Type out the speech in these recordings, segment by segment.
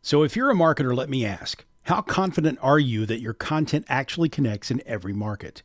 So if you're a marketer, let me ask, how confident are you that your content actually connects in every market?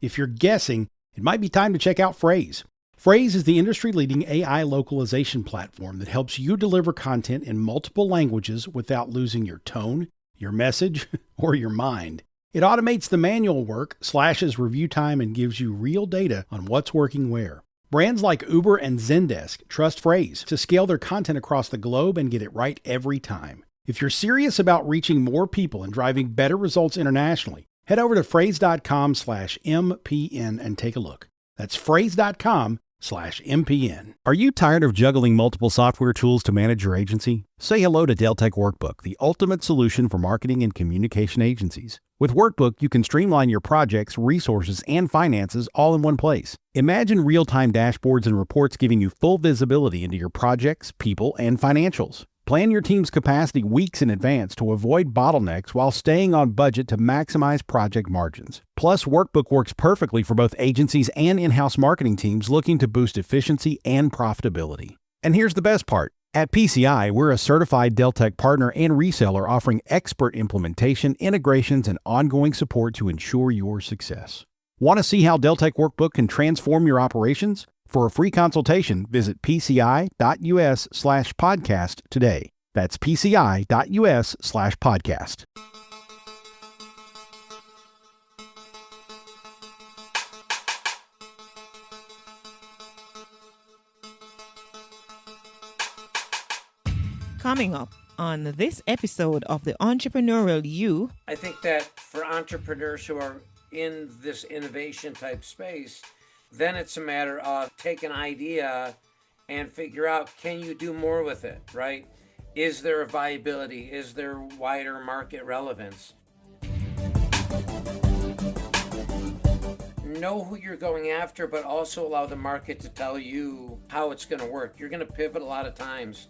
If you're guessing, it might be time to check out Phrase. Phrase is the industry-leading AI localization platform that helps you deliver content in multiple languages without losing your tone, your message, or your mind. It automates the manual work, slashes review time, and gives you real data on what's working where. Brands like Uber and Zendesk trust Phrase to scale their content across the globe and get it right every time. If you're serious about reaching more people and driving better results internationally, head over to phrase.com/MPN and take a look. That's phrase.com/MPN. Are you tired of juggling multiple software tools to manage your agency? Say hello to Deltek Workbook, the ultimate solution for marketing and communication agencies. With Workbook, you can streamline your projects, resources, and finances all in one place. Imagine real-time dashboards and reports giving you full visibility into your projects, people, and financials. Plan your team's capacity weeks in advance to avoid bottlenecks while staying on budget to maximize project margins. Plus, Workbook works perfectly for both agencies and in-house marketing teams looking to boost efficiency and profitability. And here's the best part. At PCI, we're a certified Deltek partner and reseller offering expert implementation, integrations, and ongoing support to ensure your success. Want to see how Deltek Workbook can transform your operations? For a free consultation, visit pci.us/podcast today. That's pci.us/podcast. Coming up on this episode of the Entrepreneurial You. I think that for entrepreneurs who are in this innovation type space, then it's a matter of take an idea and figure out, can you do more with it, right? Is there a viability? Is there wider market relevance? Know who you're going after, but also allow the market to tell you how it's going to work. You're going to pivot a lot of times.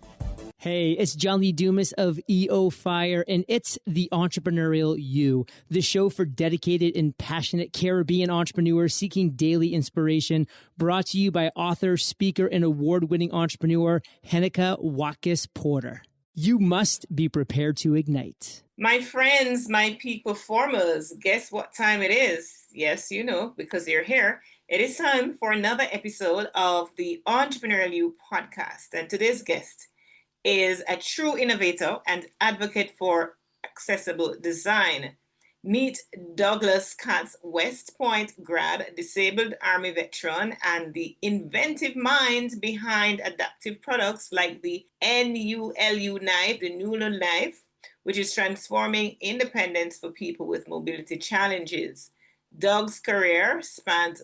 Hey, it's John Lee Dumas of EO Fire, and it's the Entrepreneurial You, the show for dedicated and passionate Caribbean entrepreneurs seeking daily inspiration, brought to you by author, speaker, and award-winning entrepreneur Heneka Watkis-Porter. You must be prepared to ignite. My friends, my peak performers, guess what time it is? Yes, you know, because you're here. It is time for another episode of the Entrepreneurial You podcast, and today's guest is a true innovator and advocate for accessible design. Meet Douglas Katz, West Point grad, disabled Army veteran, and the inventive mind behind adaptive products like the Nulu knife, the Nulu knife, which is transforming independence for people with mobility challenges. Doug's career spans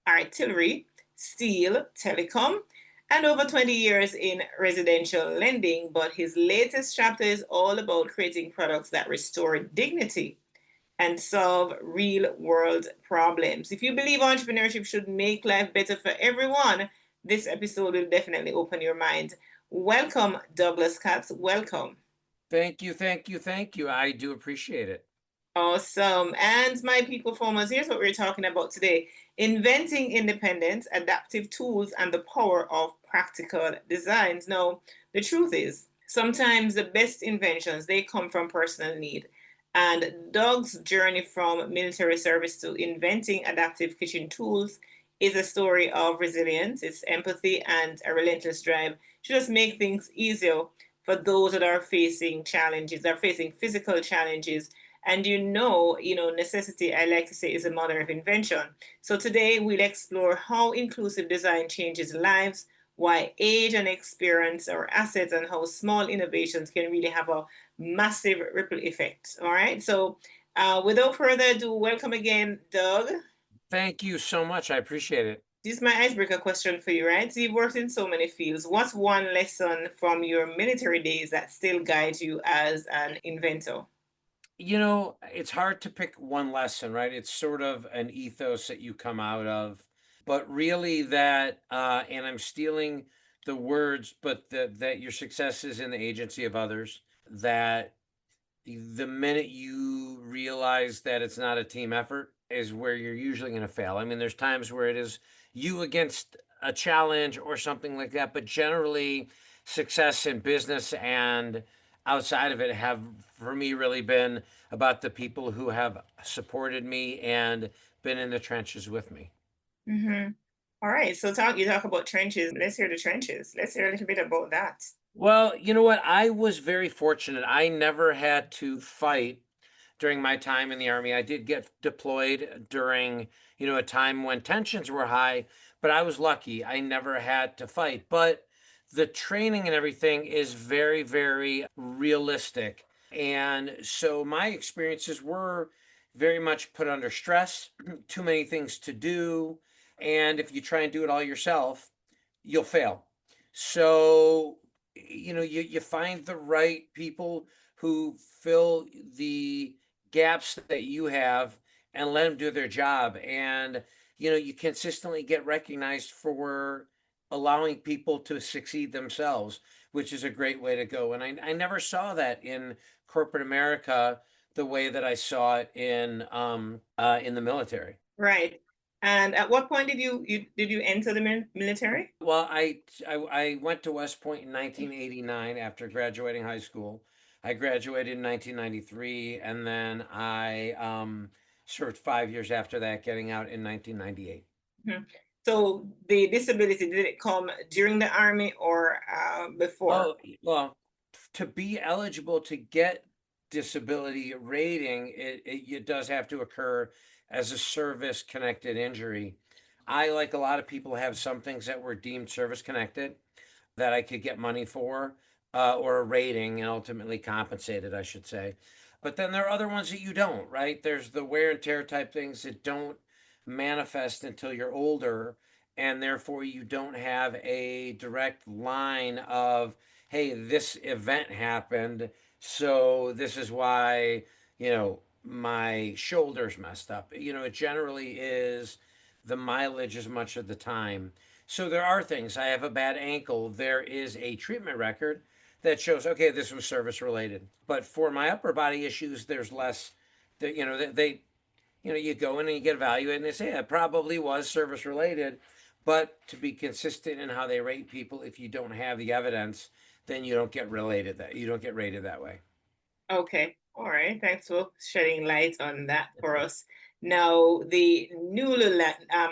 artillery, steel, telecom, and over 20 years in residential lending, but his latest chapter is all about creating products that restore dignity and solve real-world problems. If you believe entrepreneurship should make life better for everyone, this episode will definitely open your mind. Welcome, Douglas Katz. Welcome. Thank you. I do appreciate it. Awesome. And my peak performers, here's what we're talking about today. Inventing independence, adaptive tools, and the power of practical designs. Now, the truth is, sometimes the best inventions, they come from personal need. And Doug's journey from military service to inventing adaptive kitchen tools is a story of resilience, it's empathy, and a relentless drive to just make things easier for those that are facing challenges, that are facing physical challenges. And necessity, I like to say, is the mother of invention. So today we'll explore how inclusive design changes lives, why age and experience are assets, and how small innovations can really have a massive ripple effect. All right. So without further ado, welcome again, Doug. Thank you so much. I appreciate it. This is my icebreaker question for you, right? So you've worked in so many fields. What's one lesson from your military days that still guides you as an inventor? You know, it's hard to pick one lesson, right? It's sort of an ethos that you come out of, but really that, and I'm stealing the words, but that your success is in the agency of others, that the minute you realize that it's not a team effort is where you're usually going to fail. I mean, there's times where it is you against a challenge or something like that, but generally success in business and outside of it have, for me, really been about the people who have supported me and been in the trenches with me. Mm-hmm. All right. So you talk about trenches. Let's hear the trenches. Let's hear a little bit about that. Well, you know what? I was very fortunate. I never had to fight during my time in the Army. I did get deployed during, a time when tensions were high, but I was lucky. I never had to fight. But the training and everything is very, very realistic. And so my experiences were very much put under stress, too many things to do. And if you try and do it all yourself, you'll fail. So, you find the right people who fill the gaps that you have and let them do their job. And, you consistently get recognized for allowing people to succeed themselves, which is a great way to go. And I never saw that in corporate America the way that I saw it in the military. Right. And at what point did you enter the military? Well, I went to West Point in 1989 after graduating high school. I graduated in 1993, and then I served 5 years after that, getting out in 1998. Mhm. So the disability, did it come during the army or before? Oh, well, to be eligible to get disability rating, it does have to occur as a service connected injury. I, like a lot of people, have some things that were deemed service connected that I could get money for, or a rating and ultimately compensated, I should say. But then there are other ones that you don't, right? There's the wear and tear type things that don't manifest until you're older, and therefore you don't have a direct line of, hey, this event happened, so this is why, my shoulder's messed up. It generally is the mileage as much of the time. So there are things. I have a bad ankle. There is a treatment record that shows, okay, this was service related. But for my upper body issues, there's less. You go in and you get evaluated, and they say it probably was service related. But to be consistent in how they rate people, if you don't have the evidence, then you don't get rated that way. Okay. All right. Thanks for shedding light on that for us. Now, the Nulu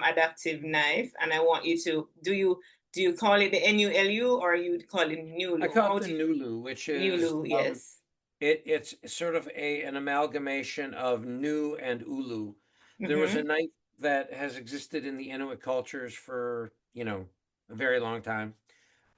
adaptive knife, and I want you to do you call it the NULU or you call it I Nulu? call How it the do you Nulu, which is Nulu? Yes. it's sort of an amalgamation of Nu and Ulu. There was a Mm-hmm. knife that has existed in the Inuit cultures for, a very long time.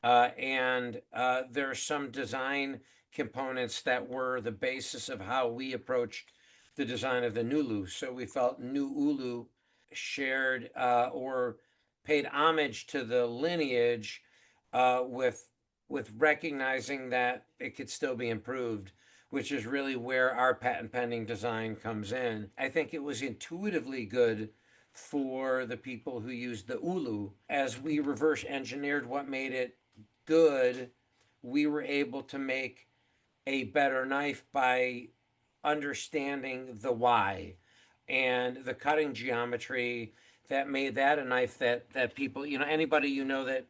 And there are some design components that were the basis of how we approached the design of the Nulu. So we felt Nu Ulu shared, or paid homage to the lineage, with recognizing that it could still be improved, which is really where our patent pending design comes in. I think it was intuitively good for the people who used the Ulu. As we reverse engineered what made it good, we were able to make a better knife by understanding the why and the cutting geometry that made that a knife that people, anybody that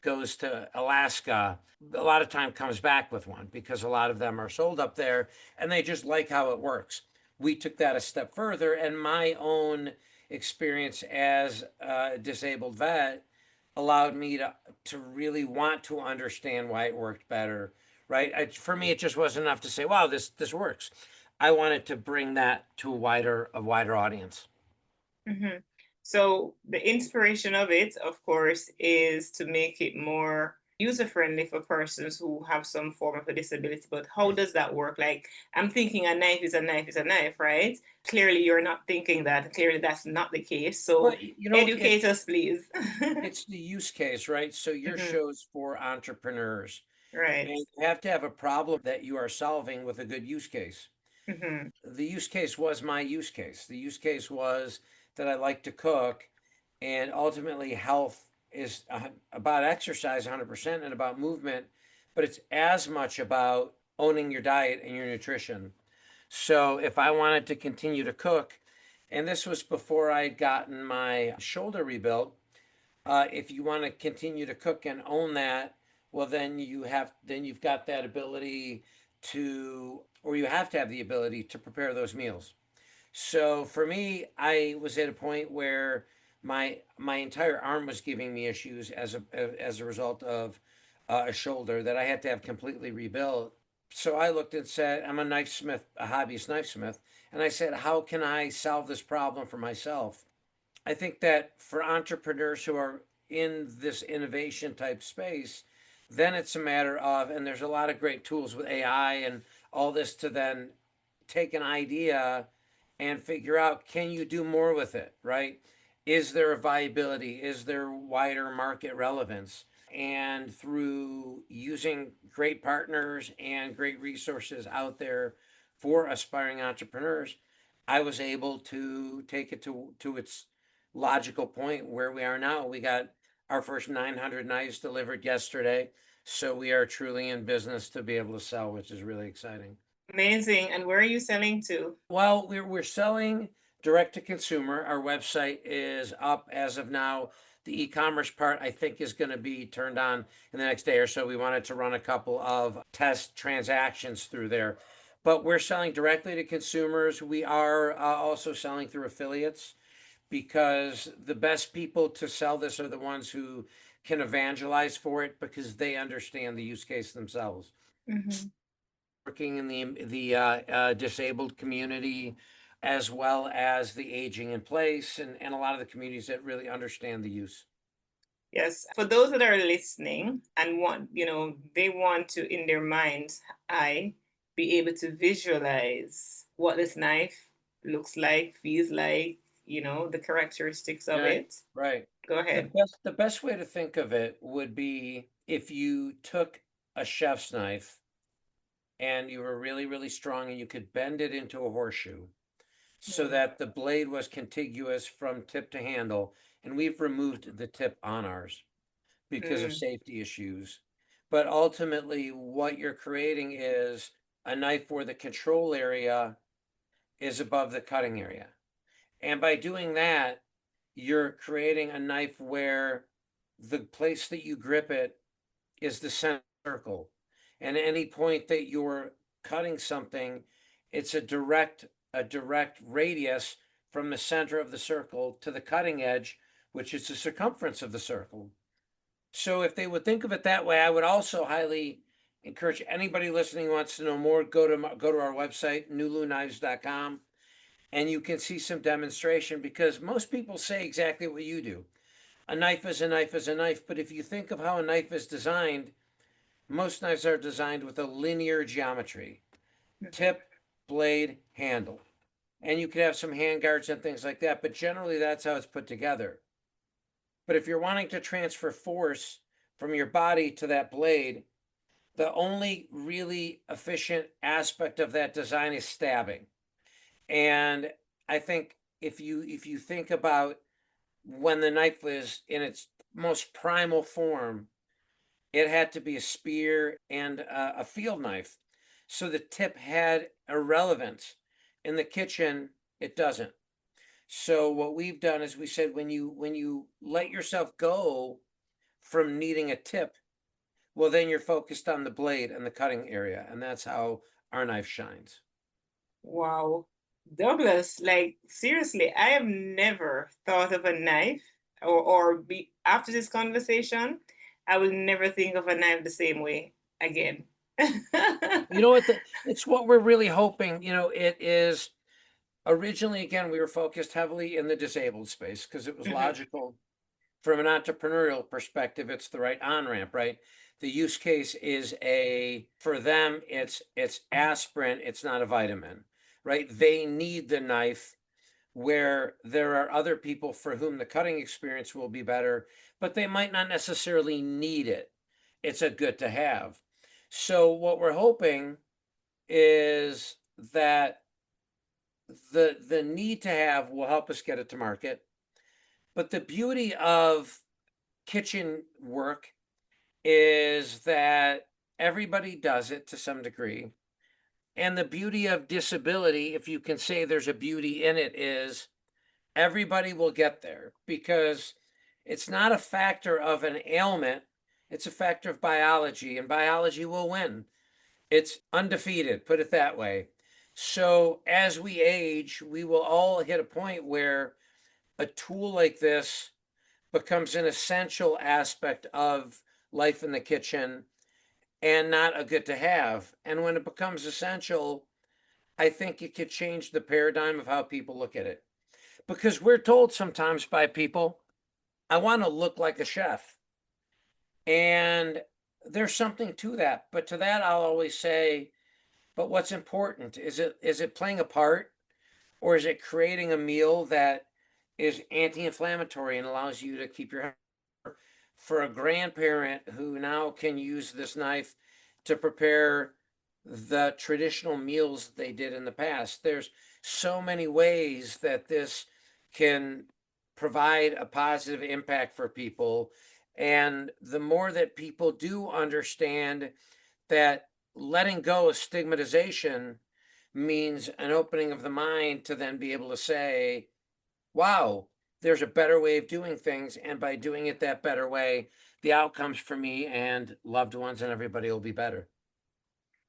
goes to Alaska a lot of time comes back with one, because a lot of them are sold up there and they just like how it works. We took that a step further, and my own experience as a disabled vet allowed me to really want to understand why it worked better, right? For me, it just wasn't enough to say, wow, this works. I wanted to bring that to a wider audience. Mm-hmm. So the inspiration of it, of course, is to make it more user friendly for persons who have some form of a disability. But how does that work? Like, I'm thinking a knife is a knife is a knife, right? Clearly, you're not thinking that. Clearly, that's not the case. Well, So it's educate us, please. it's the use case, right? So your Hmm. show's for entrepreneurs, Right. and you have to have a problem that you are solving with a good use case. Hmm. The use case was my use case. The use case was that I like to cook, and ultimately health is about exercise 100% and about movement, but it's as much about owning your diet and your nutrition. So if I wanted to continue to cook, and this was before I'd gotten my shoulder rebuilt, if you want to continue to cook and own that, well, then you've got that ability or you have to have the ability to prepare those meals. So for me, I was at a point where my entire arm was giving me issues as a result of a shoulder that I had to have completely rebuilt. So I looked and said, I'm a knife smith, a hobbyist knife smith, and I said, how can I solve this problem for myself? I think that for entrepreneurs who are in this innovation type space, then it's a matter of, and there's a lot of great tools with AI and all this to then take an idea and figure out, can you do more with it, right? Is there a viability? Is there wider market relevance? And through using great partners and great resources out there for aspiring entrepreneurs, I was able to take it to its logical point where we are now. We got our first 900 knives delivered yesterday. So we are truly in business to be able to sell, which is really exciting. Amazing. And where are you selling to? Well, we're selling direct to consumer. Our website is up as of now. The e-commerce part, I think, is going to be turned on in the next day or so. We wanted to run a couple of test transactions through there, but we're selling directly to consumers. We are also selling through affiliates, because the best people to sell this are the ones who can evangelize for it because they understand the use case themselves. Mhm. Working in the disabled community, as well as the aging in place, and a lot of the communities that really understand the use. Yes. For those that are listening and they want to, in their mind's eye, be able to visualize what this knife looks like, feels like, the characteristics of Right, it. right. Go The ahead. best way to think of it would be if you took a chef's knife and you were really, really strong and you could bend it into a horseshoe so that the blade was contiguous from tip to handle. And we've removed the tip on ours because of Mm. safety issues. But ultimately, what you're creating is a knife where the control area is above the cutting area. And by doing that, you're creating a knife where the place that you grip it is the center circle. And at any point that you're cutting something, it's a direct radius from the center of the circle to the cutting edge, which is the circumference of the circle. So if they would think of it that way, I would also highly encourage anybody listening who wants to know more, go to our website, nuluknives.com, and you can see some demonstration, because most people say exactly what you do. A knife is a knife is a knife, but if you think of how a knife is designed, most knives are designed with a linear geometry: tip, blade, handle. And you could have some hand guards and things like that, but generally that's how it's put together. But if you're wanting to transfer force from your body to that blade, the only really efficient aspect of that design is stabbing. And I think if you think about when the knife was in its most primal form, it had to be a spear and a field knife. So the tip had irrelevance. In the kitchen, it doesn't. So what we've done is we said, when you let yourself go from needing a tip, well, then you're focused on the blade and the cutting area, and that's how our knife shines. Wow. Douglas, like seriously, I have never thought of a knife or be after this conversation, I will never think of a knife the same way again. You know what? It's what we're really hoping. It is originally, again, we were focused heavily in the disabled space because it was Mhm. logical from an entrepreneurial perspective. It's the right on ramp, right? The use case is for them, it's aspirin, it's not a vitamin, right? They need the knife, where there are other people for whom the cutting experience will be better, but they might not necessarily need it. It's a good to have. So what we're hoping is that the need to have will help us get it to market. But the beauty of kitchen work is that everybody does it to some degree. And the beauty of disability, if you can say there's a beauty in it, is everybody will get there, because it's not a factor of an ailment, it's a factor of biology, and biology will win. It's undefeated, put it that way. So as we age, we will all hit a point where a tool like this becomes an essential aspect of life in the kitchen and not a good to have. And when it becomes essential, I think it could change the paradigm of how people look at it. Because we're told sometimes by people, I want to look like a chef. And there's something to that. But to that, I'll always say, but what's important? Is it playing a part, or is it creating a meal that is anti-inflammatory and allows you to keep your health? For a grandparent who now can use this knife to prepare the traditional meals they did in the past, there's so many ways that this can provide a positive impact for people. And the more that people do understand that letting go of stigmatization means an opening of the mind to then be able to say, wow, there's a better way of doing things. And by doing it that better way, the outcomes for me and loved ones and everybody will be better.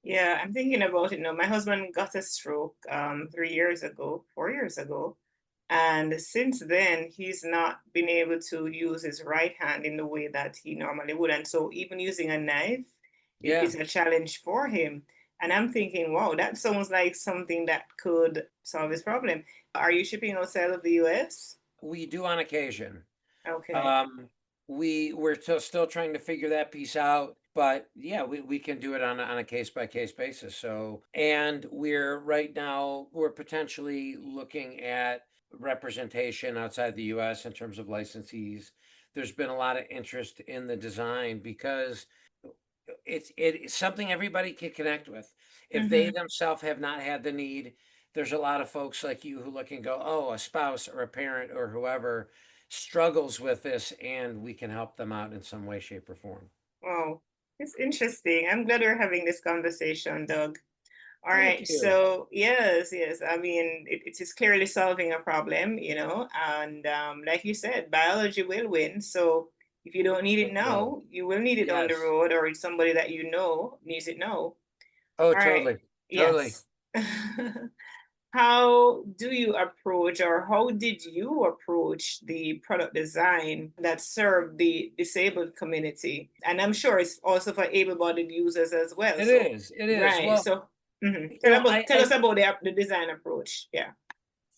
Yeah, I'm thinking about it now. My husband got a stroke 3 years ago, 4 years ago. And since then, he's not been able to use his right hand in the way that he normally would. And so even using a knife Yeah, is a challenge for him. And I'm thinking, wow, that sounds like something that could solve his problem. Are you shipping outside of the US? we do on occasion. Okay. Um, we're still trying to figure that piece out, but yeah, we can do it on a case by case basis. So, and right now we're potentially looking at representation outside the US in terms of licensees. There's been a lot of interest in the design because it's something everybody can connect with. If they Mm-hmm. themselves have not had the need, there's a lot of folks like you who look and go, oh, a spouse or a parent or whoever struggles with this, and we can help them out in some way, shape, or form. Wow. It's interesting. I'm glad we're having this conversation, Doug. All Thank right. you. So yes, yes. I mean, it is clearly solving a problem, and like you said, biology will win. So if you don't need it It will. now, you will need it on the Yes. road, or it's somebody that you know needs it now. Oh, All right. totally. Totally. Yes. How do you approach, or how did you approach the product design that served the disabled community? And I'm sure it's also for able-bodied users as well. It So, is. It is. right. Well, So, mhm. you know, Tell us about the design approach. Yeah.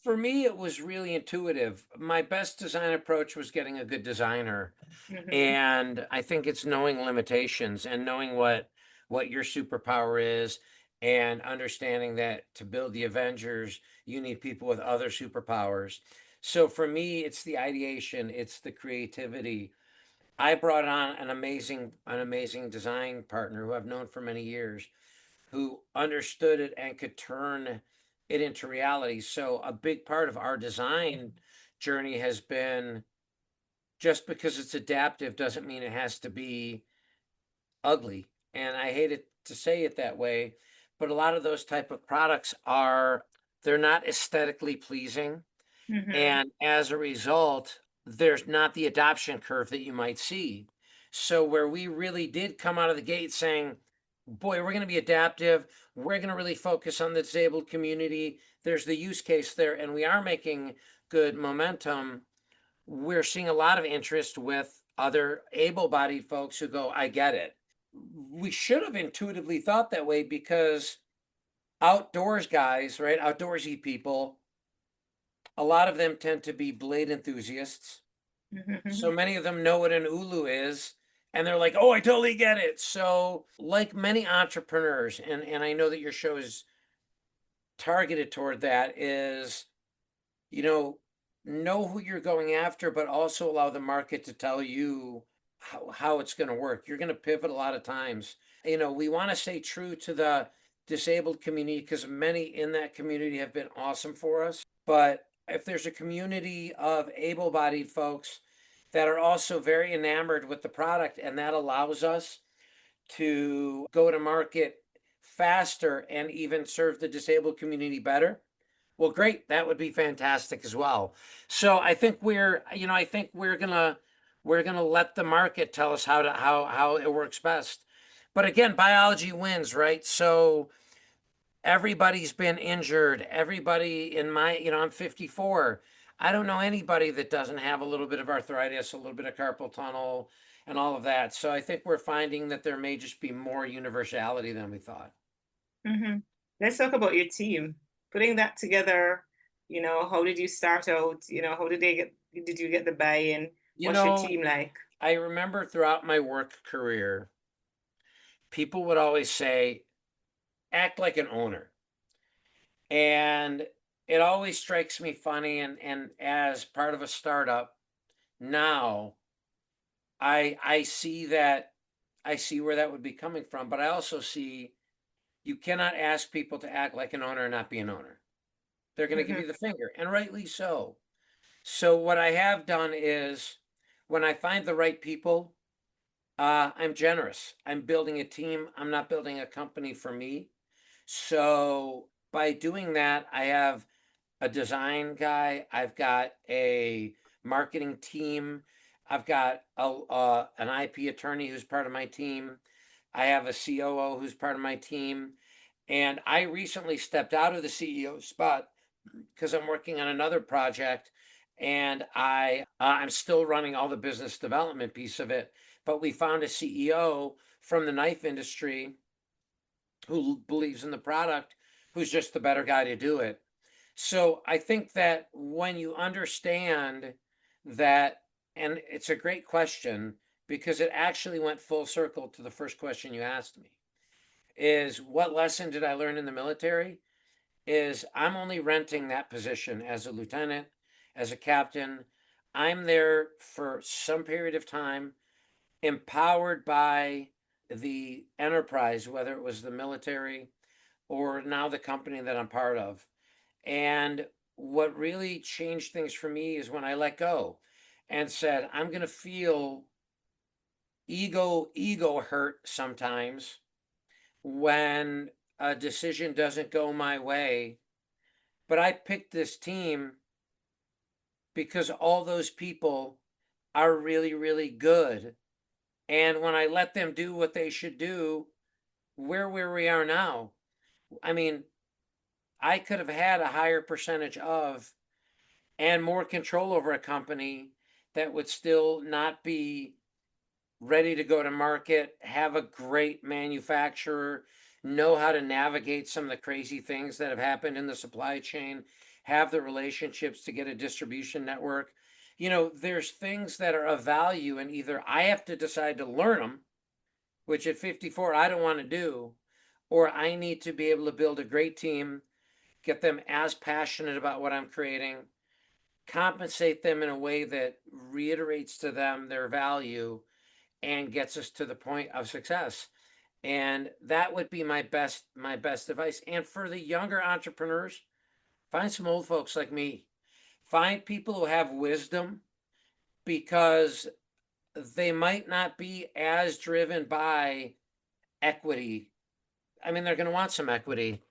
for me, it was really intuitive. My best design approach was getting a good designer. Hmm. And I think it's knowing limitations and knowing what your superpower is and understanding that to build the Avengers, you need people with other superpowers. So for me, it's the ideation, it's the creativity. I brought on an amazing design partner who I've known for many years who understood it and could turn it into reality. So a big part of our design journey has been just because it's adaptive doesn't mean it has to be ugly. And I hate it to say it that way, but a lot of those type of products they're not aesthetically pleasing. Hmm. And as a result, there's not the adoption curve that you might see. So where we really did come out of the gate saying, boy, we're going to be adaptive. We're going to really focus on the disabled community. There's the use case there, and we are making good momentum. We're seeing a lot of interest with other able-bodied folks who go, I get it. We should have intuitively thought that way because outdoors guys, right? Outdoorsy people, a lot of them tend to be blade enthusiasts. Hmm. So many of them know what an ulu is. And they're like, oh, I totally get it. So, like many entrepreneurs, and I know that your show is targeted toward that, is you know who you're going after, but also allow the market to tell you how it's going to work. You're going to pivot a lot of times. We want to stay true to the disabled community because many in that community have been awesome for us. But if there's a community of able-bodied folks that are also very enamored with the product, and that allows us to go to market faster and even serve the disabled community better, well, great. That would be fantastic as well. So I think we're gonna let the market tell us how it works best. But again, biology wins, right? So everybody's been injured. Everybody in my, I'm 54. I don't know anybody that doesn't have a little bit of arthritis, a little bit of carpal tunnel, and all of that. So I think we're finding that there may just be more universality than we thought. Mm-hmm. Let's talk about your team. Putting that together, how did you start out? How did you get the buy-in? You What's your know, team like? I remember throughout my work career, people would always say, act like an owner. And it always strikes me funny. And as part of a startup now, I see that, I see where that would be coming from, but I also see you cannot ask people to act like an owner and not be an owner. They're going to give Mm-hmm. you the finger, and rightly so. So what I have done is when I find the right people, I'm generous. I'm building a team. I'm not building a company for me. So by doing that, I have a design guy. I've got a marketing team. I've got an IP attorney who's part of my team. I have a COO who's part of my team. And I recently stepped out of the CEO spot because I'm working on another project, and I'm still running all the business development piece of it. But we found a CEO from the knife industry who believes in the product, who's just the better guy to do it. So I think that when you understand that, and it's a great question because it actually went full circle to the first question you asked me, is what lesson did I learn in the military? Is I'm only renting that position as a lieutenant, as a captain. I'm there for some period of time, empowered by the enterprise, whether it was the military or now the company that I'm part of. And what really changed things for me is when I let go and said, I'm going to feel ego hurt sometimes when a decision doesn't go my way. But I picked this team because all those people are really, really good. And when I let them do what they should do, we're where we are now. I mean, I could have had a higher percentage of and more control over a company that would still not be ready to go to market, have a great manufacturer, know how to navigate some of the crazy things that have happened in the supply chain, have the relationships to get a distribution network. There's things that are of value, and either I have to decide to learn them, which at 54 I don't want to do, or I need to be able to build a great team, get them as passionate about what I'm creating, compensate them in a way that reiterates to them their value and gets us to the point of success. And that would be my best advice. And for the younger entrepreneurs, find some old folks like me. Find people who have wisdom, because they might not be as driven by equity. I mean, they're going to want some equity,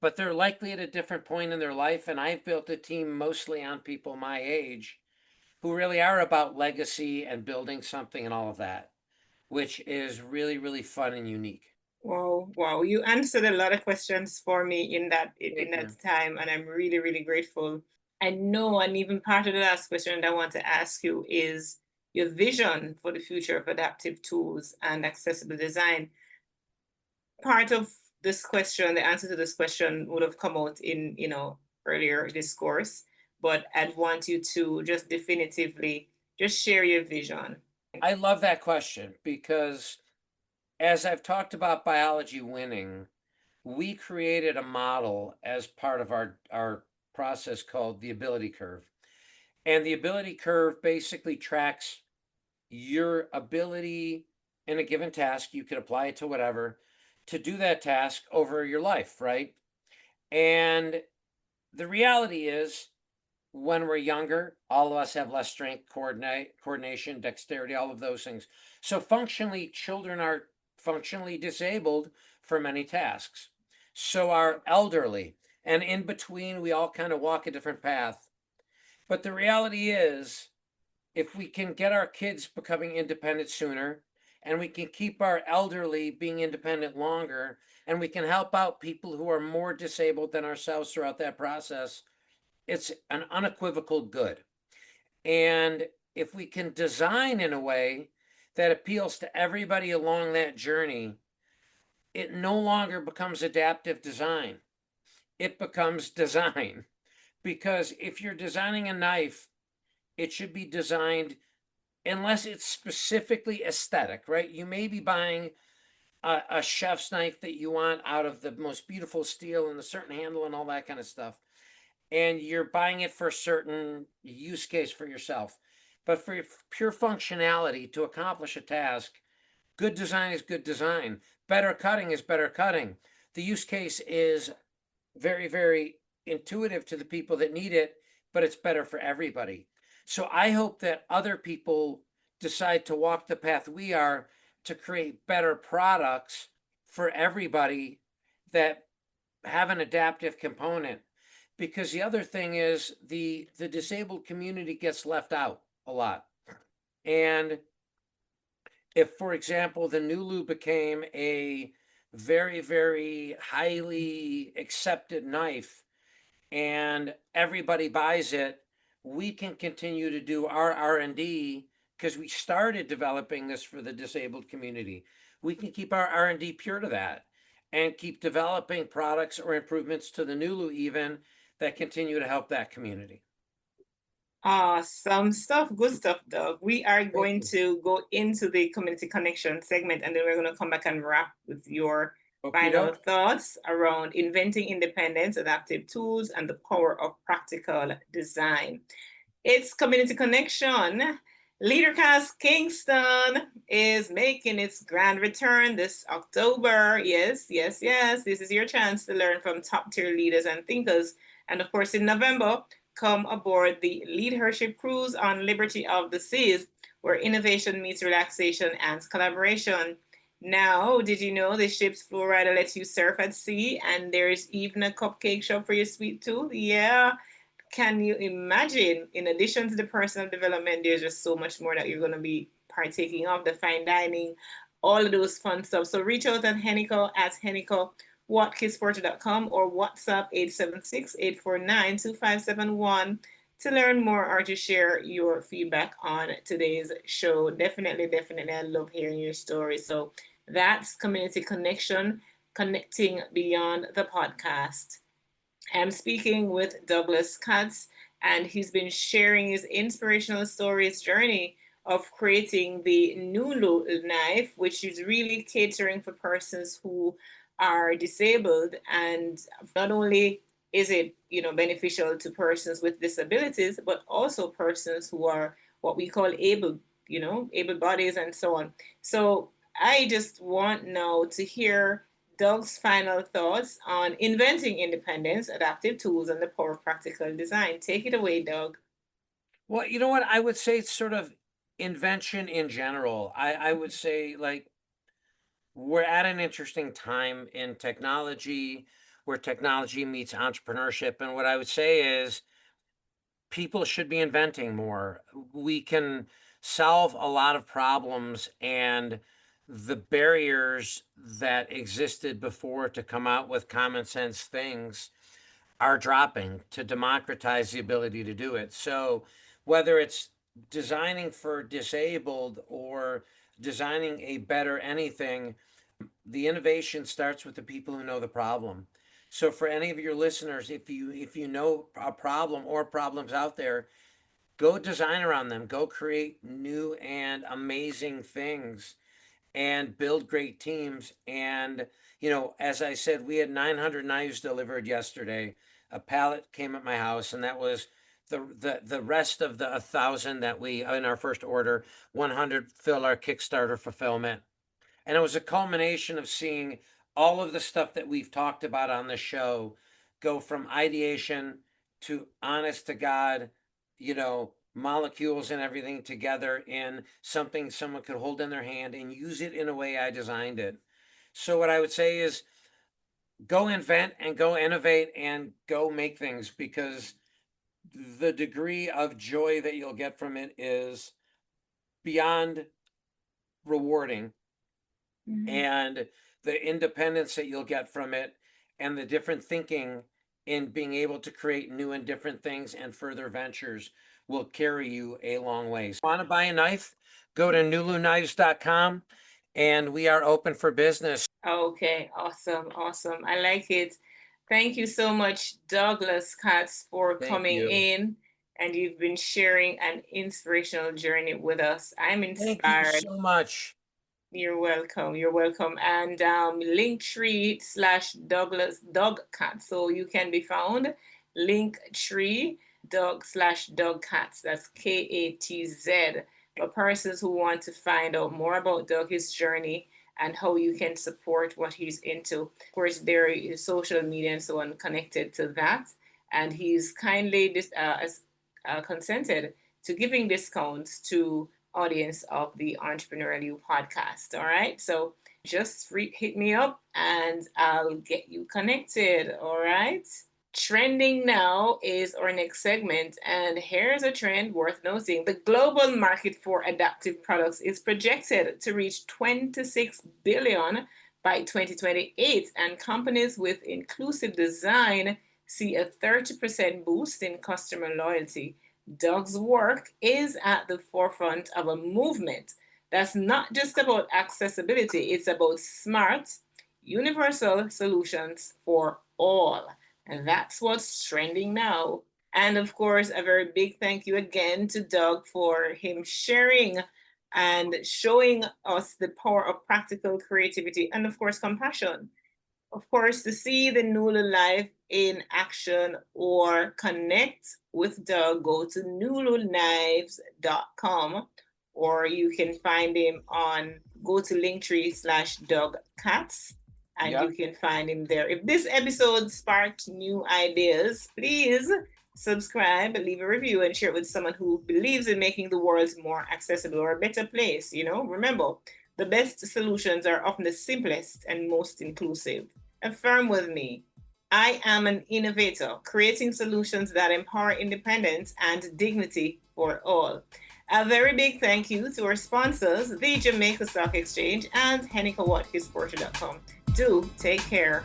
but they're likely at a different point in their life. And I've built a team mostly on people my age who really are about legacy and building something and all of that, which is really, really fun and unique. Wow, wow. You answered a lot of questions for me in Thank that you. time, and I'm really, really grateful. I know, and even part of the last question that I want to ask you is your vision for the future of adaptive tools and accessible design. Part of this question, the answer to this question would have come out in, earlier discourse, but I'd want you to just definitively just share your vision. I love that question because as I've talked about biology winning, we created a model as part of our process called the ability curve. And the ability curve basically tracks your ability in a given task. You can apply it to whatever to do that task over your life, right? And the reality is, when we're younger, all of us have less strength, coordination, dexterity, all of those things. So functionally, children are functionally disabled for many tasks. So are elderly. And in between, we all kind of walk a different path. But the reality is, if we can get our kids becoming independent sooner and we can keep our elderly being independent longer, and we can help out people who are more disabled than ourselves throughout that process, it's an unequivocal good. And if we can design in a way that appeals to everybody along that journey, it no longer becomes adaptive design. It becomes design. Because if you're designing a knife, it should be designed, unless it's specifically aesthetic, right? You may be buying a chef's knife that you want out of the most beautiful steel and a certain handle and all that kind of stuff, and you're buying it for a certain use case for yourself. But for pure functionality to accomplish a task, good design is good design. Better cutting is better cutting. The use case is very, very intuitive to the people that need it, but it's better for everybody. So I hope that other people decide to walk the path we are, to create better products for everybody that have an adaptive component. Because the other thing is the disabled community gets left out a lot. And if, for example, the Nulu became a very, very highly accepted knife and everybody buys it, we can continue to do our R&D, because we started developing this for the disabled community. We can keep our R&D pure to that and keep developing products or improvements to the Nulu even that continue to help that community. Awesome stuff. Good stuff, Doug. We are going you. to go into the community connection segment, and then we're going to come back and wrap with your final Okey-doke. thoughts around inventing independence, adaptive tools, and the power of practical design. It's community connection. LeaderCast Kingston is making its grand return this October. Yes, yes, yes. This is your chance to learn from top tier leaders and thinkers. And of course, in November, come aboard the Leadership Cruise on Liberty of the Seas, where innovation meets relaxation and collaboration. Now, did you know the ship's flow rider lets you surf at sea, and there's even a cupcake shop for your sweet tooth? Yeah. Can you imagine? In addition to the personal development, there's just so much more that you're going to be partaking of, the fine dining, all of those fun stuff. So reach out at Heneka at HenekaWatkis-Porter.com or WhatsApp 876-849-2571 to learn more or to share your feedback on today's show. Definitely, I love hearing your story. So that's Community Connection, connecting beyond the podcast. I'm speaking with Douglas Katz, and he's been sharing his inspirational stories journey of creating the Nulu knife, which is really catering for persons who are disabled. And not only is it, beneficial to persons with disabilities, but also persons who are what we call able-bodied and so on. So I just want now to hear Doug's final thoughts on inventing independence, adaptive tools, and the power of practical design. Take it away, Doug. Well, you know what? I would say it's sort of invention in general. I would say, like, we're at an interesting time in technology where technology meets entrepreneurship. And what I would say is people should be inventing more. We can solve a lot of problems, and the barriers that existed before to come out with common sense things are dropping to democratize the ability to do it. So whether it's designing for disabled or designing a better anything, the innovation starts with the people who know the problem. So for any of your listeners, if you know a problem or problems out there, go design around them, go create new and amazing things and build great teams. And, as I said, we had 900 knives delivered yesterday. A pallet came at my house, and that was the rest of the 1,000 that we, in our first order, 100 fill our Kickstarter fulfillment. And it was a culmination of seeing all of the stuff that we've talked about on the show go from ideation to honest to God, molecules and everything together in something someone could hold in their hand and use it in a way I designed it. So what I would say is go invent and go innovate and go make things, because the degree of joy that you'll get from it is beyond rewarding. Mhm. And the independence that you'll get from it and the different thinking in being able to create new and different things and further ventures will carry you a long way. So want to buy a knife? Go to nuluknives.com and we are open for business. Okay, awesome, awesome. I like it. Thank you so much, Douglas Katz, for Thank coming you. in, and you've been sharing an inspirational journey with us. I'm Thank you inspired. so much. You're welcome. You're welcome. And Linktree/Douglas Doug Katz. So you can be found Linktree Doug/Doug Katz. That's Katz. For persons who want to find out more about Doug, his journey, and how you can support what he's into. Of course, there is social media and so on connected to that. And he's kindly consented to giving discounts to audience of the Entrepreneurial You podcast. All right. So just hit me up and I'll get you connected. All right. Trending now is our next segment, and here's a trend worth noting. The global market for adaptive products is projected to reach $26 billion by 2028, and companies with inclusive design see a 30% boost in customer loyalty. Doug's work is at the forefront of a movement that's not just about accessibility, it's about smart, universal solutions for all. And that's what's trending now. And of course, a very big thank you again to Doug for him sharing and showing us the power of practical creativity and, of course, compassion. Of course, to see the Nulu Live in action or connect with Doug, go to nuluknives.com, or you can find him go to Linktree/Doug Katz, and Yep. you can find him there. If this episode sparked new ideas, please subscribe, leave a review, and share it with someone who believes in making the world more accessible or a better place. Remember, the best solutions are often the simplest and most inclusive. Affirm with me. I am an innovator, creating solutions that empower independence and dignity for all. A very big thank you to our sponsors, the Jamaica Stock Exchange and Heneka Watkis-Porter.com. Do take care.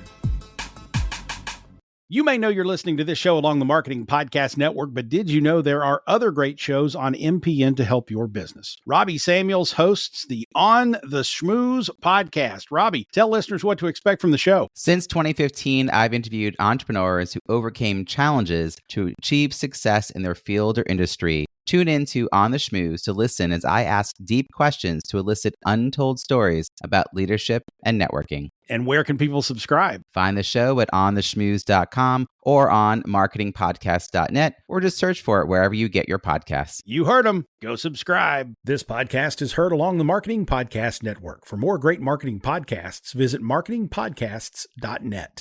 You may know you're listening to this show along the Marketing Podcast Network, but did you know there are other great shows on MPN to help your business? Robbie Samuels hosts the On the Schmooze podcast. Robbie, tell listeners what to expect from the show. Since 2015, I've interviewed entrepreneurs who overcame challenges to achieve success in their field or industry. Tune in to On the Schmooze to listen as I ask deep questions to elicit untold stories about leadership and networking. And where can people subscribe? Find the show at ontheschmooze.com or on marketingpodcast.net, or just search for it wherever you get your podcasts. You heard them. Go subscribe. This podcast is heard along the Marketing Podcast Network. For more great marketing podcasts, visit marketingpodcasts.net.